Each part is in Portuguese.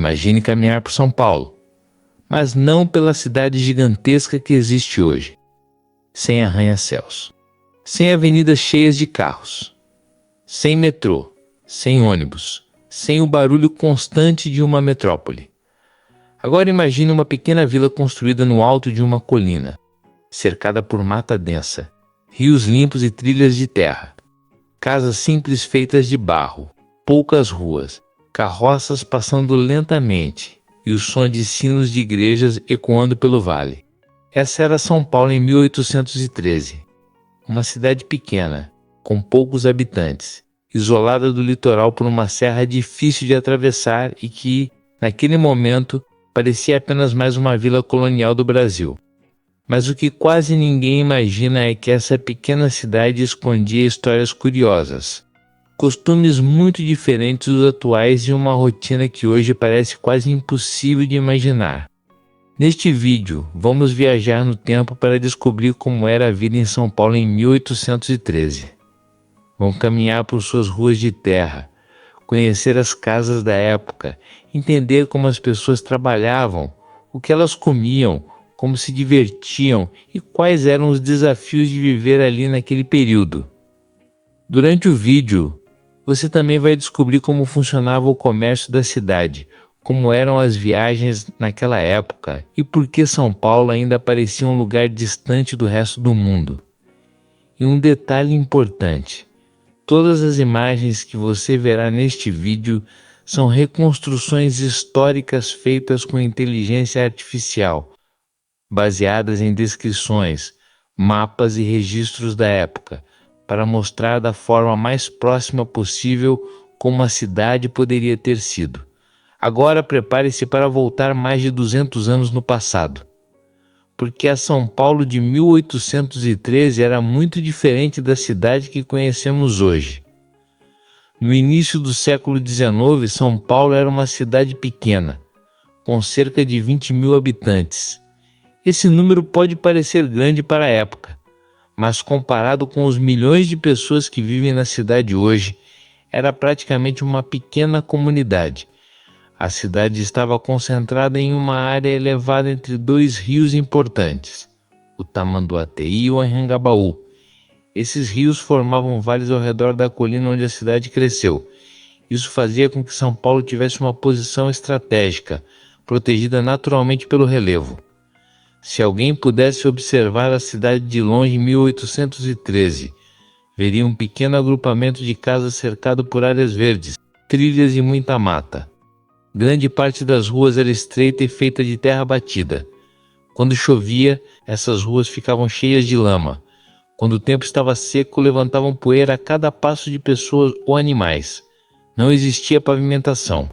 Imagine caminhar por São Paulo, mas não pela cidade gigantesca que existe hoje, sem arranha-céus, sem avenidas cheias de carros, sem metrô, sem ônibus, sem o barulho constante de uma metrópole. Agora imagine uma pequena vila construída no alto de uma colina, cercada por mata densa, rios limpos e trilhas de terra. Casas simples feitas de barro, poucas ruas, carroças passando lentamente e o som de sinos de igrejas ecoando pelo vale. Essa era São Paulo em 1813. Uma cidade pequena, com poucos habitantes, isolada do litoral por uma serra difícil de atravessar e que, naquele momento, parecia apenas mais uma vila colonial do Brasil. Mas o que quase ninguém imagina é que essa pequena cidade escondia histórias curiosas, costumes muito diferentes dos atuais e uma rotina que hoje parece quase impossível de imaginar. Neste vídeo, vamos viajar no tempo para descobrir como era a vida em São Paulo em 1813. Vamos caminhar por suas ruas de terra, conhecer as casas da época, entender como as pessoas trabalhavam, o que elas comiam, como se divertiam e quais eram os desafios de viver ali naquele período. Durante o vídeo, você também vai descobrir como funcionava o comércio da cidade, como eram as viagens naquela época e por que São Paulo ainda parecia um lugar distante do resto do mundo. E um detalhe importante: todas as imagens que você verá neste vídeo são reconstruções históricas feitas com inteligência artificial, baseadas em descrições, mapas e registros da época, para mostrar da forma mais próxima possível como a cidade poderia ter sido. Agora prepare-se para voltar mais de 200 anos no passado, porque a São Paulo de 1813 era muito diferente da cidade que conhecemos hoje. No início do século XIX, São Paulo era uma cidade pequena, com cerca de 20 mil habitantes. Esse número pode parecer grande para a época, mas comparado com os milhões de pessoas que vivem na cidade hoje, era praticamente uma pequena comunidade. A cidade estava concentrada em uma área elevada entre dois rios importantes, o Tamanduateí e o Anhangabaú. Esses rios formavam vales ao redor da colina onde a cidade cresceu. Isso fazia com que São Paulo tivesse uma posição estratégica, protegida naturalmente pelo relevo. Se alguém pudesse observar a cidade de longe em 1813, veria um pequeno agrupamento de casas cercado por áreas verdes, trilhas e muita mata. Grande parte das ruas era estreita e feita de terra batida. Quando chovia, essas ruas ficavam cheias de lama. Quando o tempo estava seco, levantavam poeira a cada passo de pessoas ou animais. Não existia pavimentação.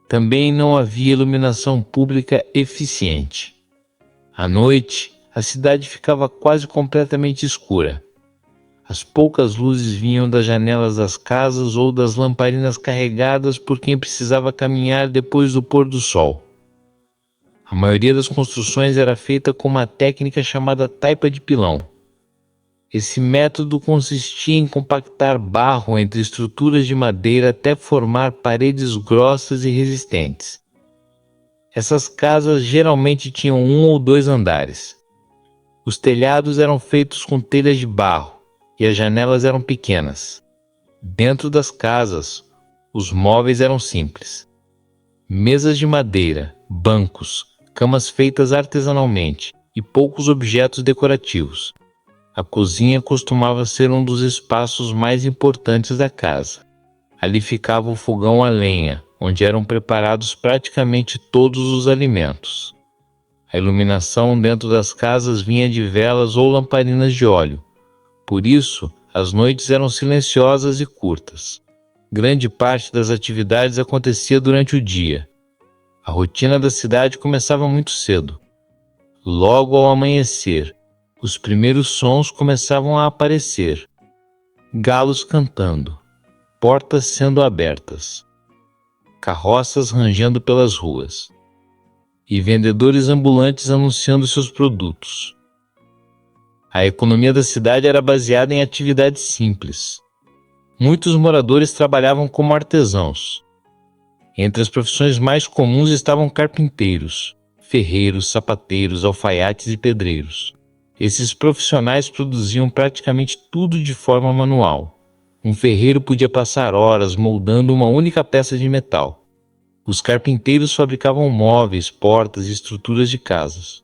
Também não havia iluminação pública eficiente. À noite, a cidade ficava quase completamente escura. As poucas luzes vinham das janelas das casas ou das lamparinas carregadas por quem precisava caminhar depois do pôr do sol. A maioria das construções era feita com uma técnica chamada taipa de pilão. Esse método consistia em compactar barro entre estruturas de madeira até formar paredes grossas e resistentes. Essas casas geralmente tinham 1 ou 2 andares. Os telhados eram feitos com telhas de barro e as janelas eram pequenas. Dentro das casas, os móveis eram simples. Mesas de madeira, bancos, camas feitas artesanalmente e poucos objetos decorativos. A cozinha costumava ser um dos espaços mais importantes da casa. Ali ficava o fogão a lenha, onde eram preparados praticamente todos os alimentos. A iluminação dentro das casas vinha de velas ou lamparinas de óleo. Por isso, as noites eram silenciosas e curtas. Grande parte das atividades acontecia durante o dia. A rotina da cidade começava muito cedo. Logo ao amanhecer, os primeiros sons começavam a aparecer. Galos cantando, portas sendo abertas, carroças rangendo pelas ruas e vendedores ambulantes anunciando seus produtos. A economia da cidade era baseada em atividades simples. Muitos moradores trabalhavam como artesãos. Entre as profissões mais comuns estavam carpinteiros, ferreiros, sapateiros, alfaiates e pedreiros. Esses profissionais produziam praticamente tudo de forma manual. Um ferreiro podia passar horas moldando uma única peça de metal. Os carpinteiros fabricavam móveis, portas e estruturas de casas.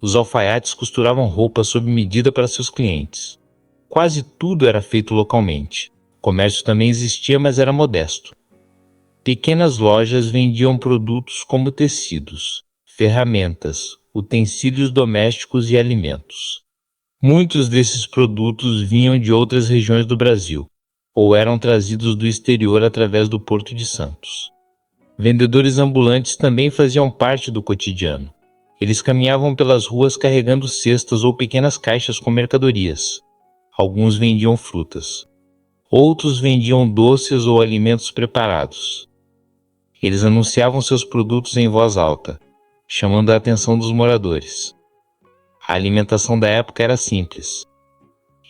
Os alfaiates costuravam roupas sob medida para seus clientes. Quase tudo era feito localmente. O comércio também existia, mas era modesto. Pequenas lojas vendiam produtos como tecidos, ferramentas, utensílios domésticos e alimentos. Muitos desses produtos vinham de outras regiões do Brasil, ou eram trazidos do exterior através do Porto de Santos. Vendedores ambulantes também faziam parte do cotidiano. Eles caminhavam pelas ruas carregando cestas ou pequenas caixas com mercadorias. Alguns vendiam frutas. Outros vendiam doces ou alimentos preparados. Eles anunciavam seus produtos em voz alta, chamando a atenção dos moradores. A alimentação da época era simples.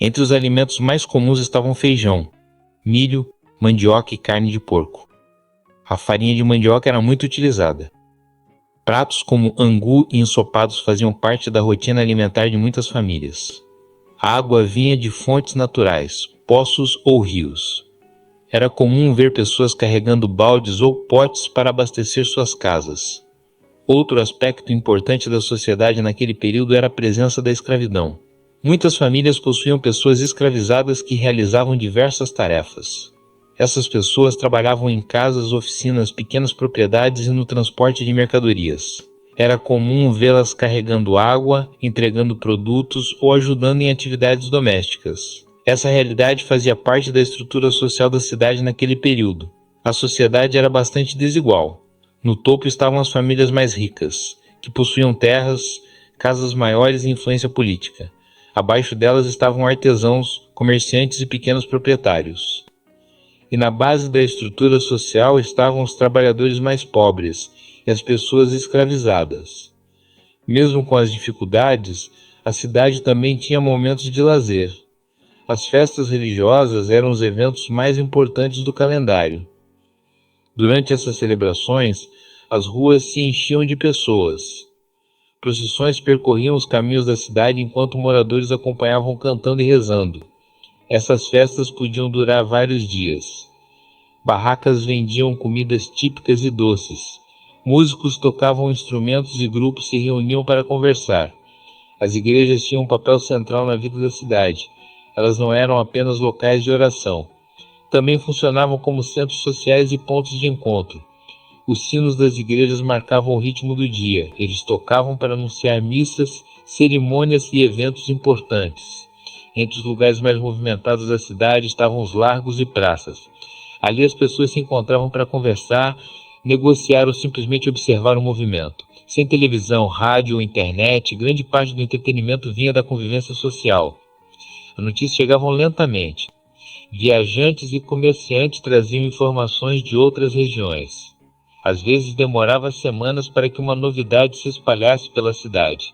Entre os alimentos mais comuns estavam feijão, milho, mandioca e carne de porco. A farinha de mandioca era muito utilizada. Pratos como angu e ensopados faziam parte da rotina alimentar de muitas famílias. A água vinha de fontes naturais, poços ou rios. Era comum ver pessoas carregando baldes ou potes para abastecer suas casas. Outro aspecto importante da sociedade naquele período era a presença da escravidão. Muitas famílias possuíam pessoas escravizadas que realizavam diversas tarefas. Essas pessoas trabalhavam em casas, oficinas, pequenas propriedades e no transporte de mercadorias. Era comum vê-las carregando água, entregando produtos ou ajudando em atividades domésticas. Essa realidade fazia parte da estrutura social da cidade naquele período. A sociedade era bastante desigual. No topo estavam as famílias mais ricas, que possuíam terras, casas maiores e influência política. Abaixo delas estavam artesãos, comerciantes e pequenos proprietários. E na base da estrutura social estavam os trabalhadores mais pobres e as pessoas escravizadas. Mesmo com as dificuldades, a cidade também tinha momentos de lazer. As festas religiosas eram os eventos mais importantes do calendário. Durante essas celebrações, as ruas se enchiam de pessoas. Procissões percorriam os caminhos da cidade enquanto moradores acompanhavam cantando e rezando. Essas festas podiam durar vários dias. Barracas vendiam comidas típicas e doces. Músicos tocavam instrumentos e grupos se reuniam para conversar. As igrejas tinham um papel central na vida da cidade. Elas não eram apenas locais de oração. Também funcionavam como centros sociais e pontos de encontro. Os sinos das igrejas marcavam o ritmo do dia. Eles tocavam para anunciar missas, cerimônias e eventos importantes. Entre os lugares mais movimentados da cidade estavam os largos e praças. Ali as pessoas se encontravam para conversar, negociar ou simplesmente observar o movimento. Sem televisão, rádio ou internet, grande parte do entretenimento vinha da convivência social. As notícias chegavam lentamente. Viajantes e comerciantes traziam informações de outras regiões. Às vezes demorava semanas para que uma novidade se espalhasse pela cidade.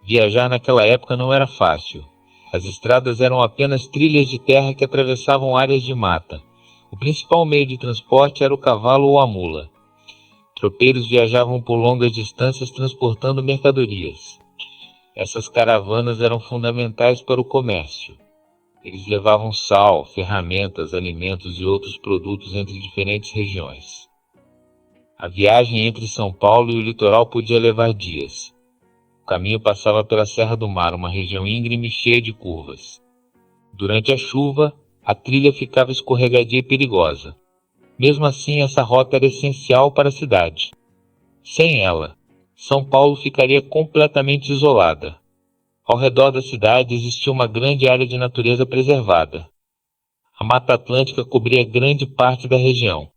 Viajar naquela época não era fácil. As estradas eram apenas trilhas de terra que atravessavam áreas de mata. O principal meio de transporte era o cavalo ou a mula. Tropeiros viajavam por longas distâncias transportando mercadorias. Essas caravanas eram fundamentais para o comércio. Eles levavam sal, ferramentas, alimentos e outros produtos entre diferentes regiões. A viagem entre São Paulo e o litoral podia levar dias. O caminho passava pela Serra do Mar, uma região íngreme cheia de curvas. Durante a chuva, a trilha ficava escorregadia e perigosa. Mesmo assim, essa rota era essencial para a cidade. Sem ela, São Paulo ficaria completamente isolada. Ao redor da cidade existia uma grande área de natureza preservada. A Mata Atlântica cobria grande parte da região.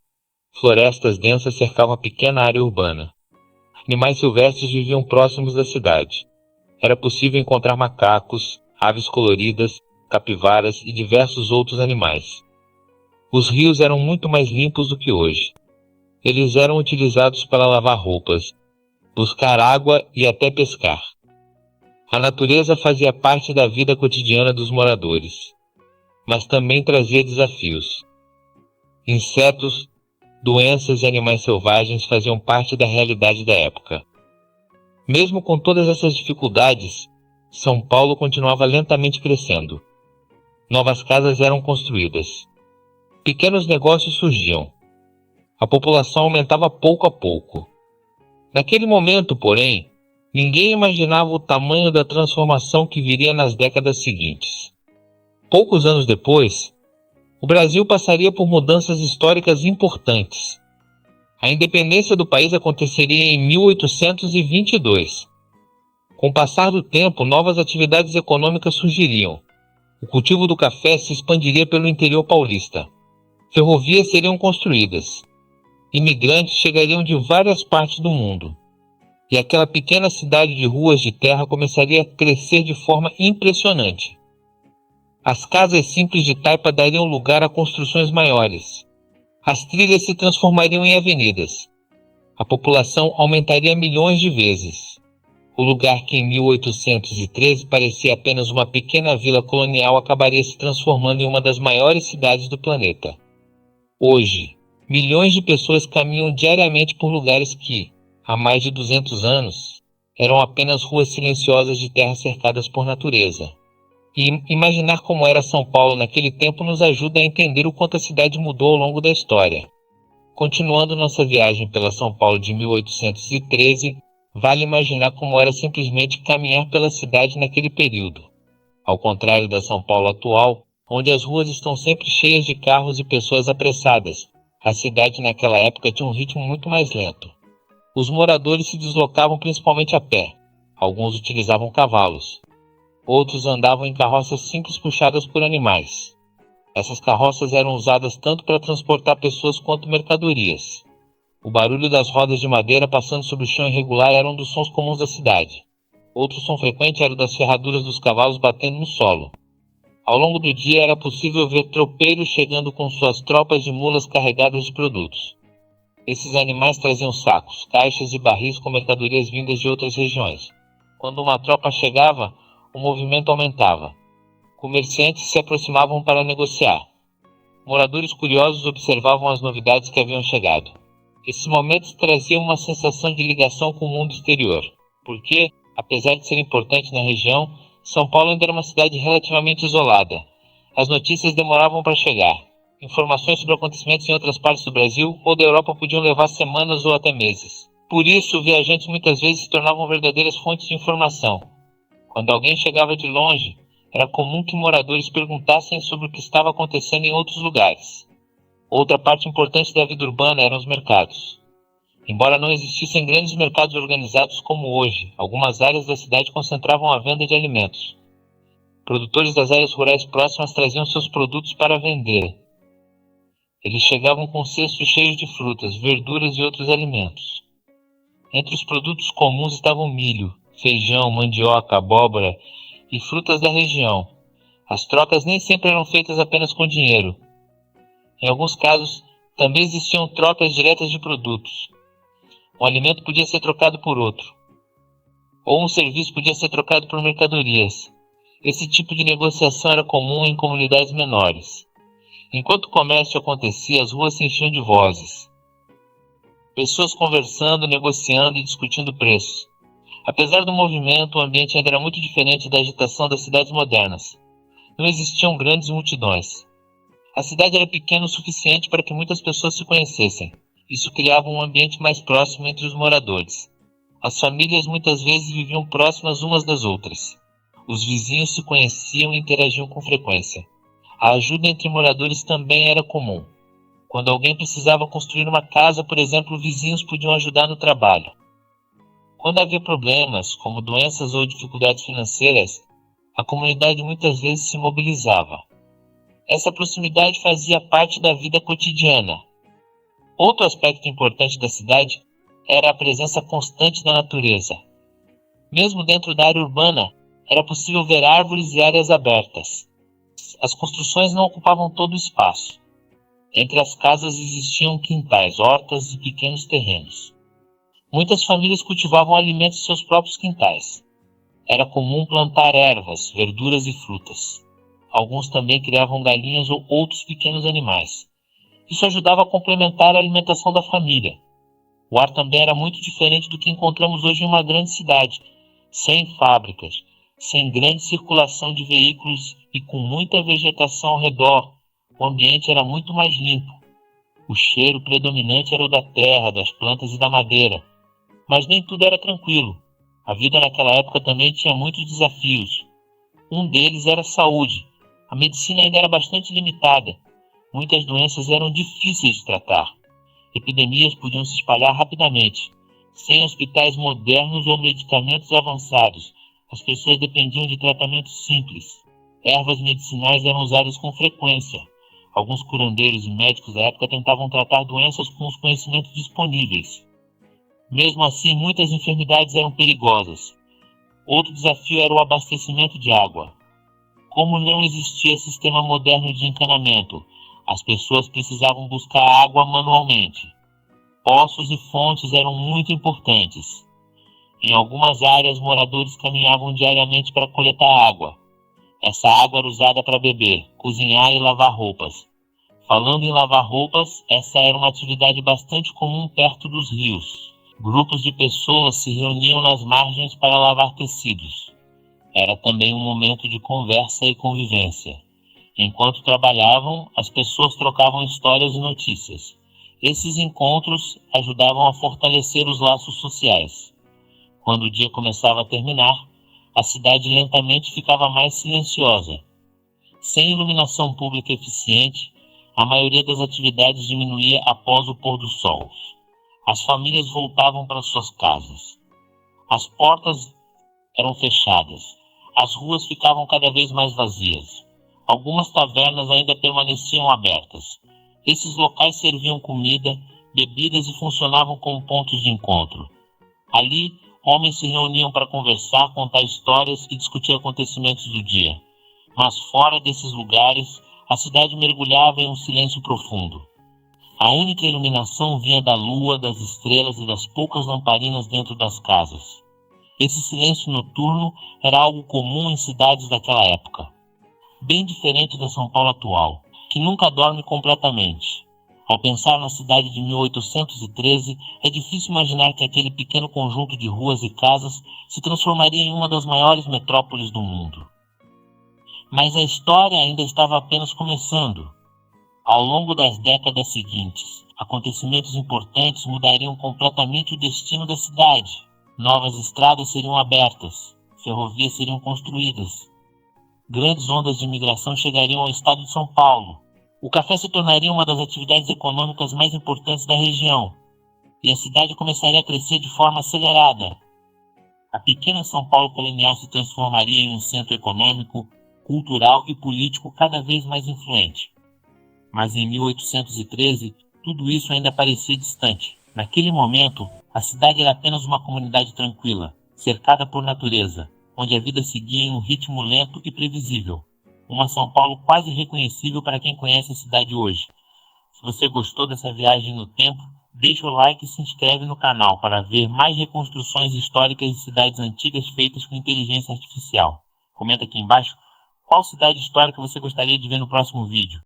Florestas densas cercavam a pequena área urbana. Animais silvestres viviam próximos da cidade. Era possível encontrar macacos, aves coloridas, capivaras e diversos outros animais. Os rios eram muito mais limpos do que hoje. Eles eram utilizados para lavar roupas, buscar água e até pescar. A natureza fazia parte da vida cotidiana dos moradores, mas também trazia desafios. Insetos, doenças e animais selvagens faziam parte da realidade da época. Mesmo com todas essas dificuldades, São Paulo continuava lentamente crescendo. Novas casas eram construídas. Pequenos negócios surgiam. A população aumentava pouco a pouco. Naquele momento, porém, ninguém imaginava o tamanho da transformação que viria nas décadas seguintes. Poucos anos depois, o Brasil passaria por mudanças históricas importantes. A independência do país aconteceria em 1822. Com o passar do tempo, novas atividades econômicas surgiriam. O cultivo do café se expandiria pelo interior paulista. Ferrovias seriam construídas. Imigrantes chegariam de várias partes do mundo. E aquela pequena cidade de ruas de terra começaria a crescer de forma impressionante. As casas simples de taipa dariam lugar a construções maiores. As trilhas se transformariam em avenidas. A população aumentaria milhões de vezes. O lugar que em 1813 parecia apenas uma pequena vila colonial acabaria se transformando em uma das maiores cidades do planeta. Hoje, milhões de pessoas caminham diariamente por lugares que, há mais de 200 anos, eram apenas ruas silenciosas de terra cercadas por natureza. E imaginar como era São Paulo naquele tempo nos ajuda a entender o quanto a cidade mudou ao longo da história. Continuando nossa viagem pela São Paulo de 1813, vale imaginar como era simplesmente caminhar pela cidade naquele período. Ao contrário da São Paulo atual, onde as ruas estão sempre cheias de carros e pessoas apressadas, a cidade naquela época tinha um ritmo muito mais lento. Os moradores se deslocavam principalmente a pé. Alguns utilizavam cavalos. Outros andavam em carroças simples puxadas por animais. Essas carroças eram usadas tanto para transportar pessoas quanto mercadorias. O barulho das rodas de madeira passando sobre o chão irregular era um dos sons comuns da cidade. Outro som frequente era o das ferraduras dos cavalos batendo no solo. Ao longo do dia era possível ver tropeiros chegando com suas tropas de mulas carregadas de produtos. Esses animais traziam sacos, caixas e barris com mercadorias vindas de outras regiões. Quando uma tropa chegava, o movimento aumentava. Comerciantes se aproximavam para negociar. Moradores curiosos observavam as novidades que haviam chegado. Esses momentos traziam uma sensação de ligação com o mundo exterior, porque, apesar de ser importante na região, São Paulo ainda era uma cidade relativamente isolada. As notícias demoravam para chegar. Informações sobre acontecimentos em outras partes do Brasil ou da Europa podiam levar semanas ou até meses. Por isso, viajantes muitas vezes se tornavam verdadeiras fontes de informação. Quando alguém chegava de longe, era comum que moradores perguntassem sobre o que estava acontecendo em outros lugares. Outra parte importante da vida urbana eram os mercados. Embora não existissem grandes mercados organizados como hoje, algumas áreas da cidade concentravam a venda de alimentos. Produtores das áreas rurais próximas traziam seus produtos para vender. Eles chegavam com cestos cheios de frutas, verduras e outros alimentos. Entre os produtos comuns estavam milho, feijão, mandioca, abóbora e frutas da região. As trocas nem sempre eram feitas apenas com dinheiro. Em alguns casos, também existiam trocas diretas de produtos. Um alimento podia ser trocado por outro, ou um serviço podia ser trocado por mercadorias. Esse tipo de negociação era comum em comunidades menores. Enquanto o comércio acontecia, as ruas se enchiam de vozes. Pessoas conversando, negociando e discutindo preços. Apesar do movimento, o ambiente ainda era muito diferente da agitação das cidades modernas. Não existiam grandes multidões. A cidade era pequena o suficiente para que muitas pessoas se conhecessem. Isso criava um ambiente mais próximo entre os moradores. As famílias muitas vezes viviam próximas umas das outras. Os vizinhos se conheciam e interagiam com frequência. A ajuda entre moradores também era comum. Quando alguém precisava construir uma casa, por exemplo, vizinhos podiam ajudar no trabalho. Quando havia problemas, como doenças ou dificuldades financeiras, a comunidade muitas vezes se mobilizava. Essa proximidade fazia parte da vida cotidiana. Outro aspecto importante da cidade era a presença constante da natureza. Mesmo dentro da área urbana, era possível ver árvores e áreas abertas. As construções não ocupavam todo o espaço. Entre as casas existiam quintais, hortas e pequenos terrenos. Muitas famílias cultivavam alimentos em seus próprios quintais. Era comum plantar ervas, verduras e frutas. Alguns também criavam galinhas ou outros pequenos animais. Isso ajudava a complementar a alimentação da família. O ar também era muito diferente do que encontramos hoje em uma grande cidade, sem fábricas, sem grande circulação de veículos e com muita vegetação ao redor. O ambiente era muito mais limpo. O cheiro predominante era o da terra, das plantas e da madeira. Mas nem tudo era tranquilo. A vida naquela época também tinha muitos desafios. Um deles era a saúde. A medicina ainda era bastante limitada. Muitas doenças eram difíceis de tratar. Epidemias podiam se espalhar rapidamente. Sem hospitais modernos ou medicamentos avançados, as pessoas dependiam de tratamentos simples. Ervas medicinais eram usadas com frequência. Alguns curandeiros e médicos da época tentavam tratar doenças com os conhecimentos disponíveis. Mesmo assim, muitas enfermidades eram perigosas. Outro desafio era o abastecimento de água. Como não existia sistema moderno de encanamento, as pessoas precisavam buscar água manualmente. Poços e fontes eram muito importantes. Em algumas áreas, moradores caminhavam diariamente para coletar água. Essa água era usada para beber, cozinhar e lavar roupas. Falando em lavar roupas, essa era uma atividade bastante comum perto dos rios. Grupos de pessoas se reuniam nas margens para lavar tecidos. Era também um momento de conversa e convivência. Enquanto trabalhavam, as pessoas trocavam histórias e notícias. Esses encontros ajudavam a fortalecer os laços sociais. Quando o dia começava a terminar, a cidade lentamente ficava mais silenciosa. Sem iluminação pública eficiente, a maioria das atividades diminuía após o pôr do sol. As famílias voltavam para suas casas. As portas eram fechadas. As ruas ficavam cada vez mais vazias. Algumas tavernas ainda permaneciam abertas. Esses locais serviam comida, bebidas e funcionavam como pontos de encontro. Ali, homens se reuniam para conversar, contar histórias e discutir acontecimentos do dia. Mas fora desses lugares, a cidade mergulhava em um silêncio profundo. A única iluminação vinha da lua, das estrelas e das poucas lamparinas dentro das casas. Esse silêncio noturno era algo comum em cidades daquela época. Bem diferente da São Paulo atual, que nunca dorme completamente. Ao pensar na cidade de 1813, é difícil imaginar que aquele pequeno conjunto de ruas e casas se transformaria em uma das maiores metrópoles do mundo. Mas a história ainda estava apenas começando. Ao longo das décadas seguintes, acontecimentos importantes mudariam completamente o destino da cidade. Novas estradas seriam abertas, ferrovias seriam construídas. Grandes ondas de imigração chegariam ao estado de São Paulo. O café se tornaria uma das atividades econômicas mais importantes da região, e a cidade começaria a crescer de forma acelerada. A pequena São Paulo colonial se transformaria em um centro econômico, cultural e político cada vez mais influente. Mas em 1813, tudo isso ainda parecia distante. Naquele momento, a cidade era apenas uma comunidade tranquila, cercada por natureza, onde a vida seguia em um ritmo lento e previsível. Uma São Paulo quase reconhecível para quem conhece a cidade hoje. Se você gostou dessa viagem no tempo, deixa o like e se inscreve no canal para ver mais reconstruções históricas de cidades antigas feitas com inteligência artificial. Comenta aqui embaixo qual cidade histórica você gostaria de ver no próximo vídeo.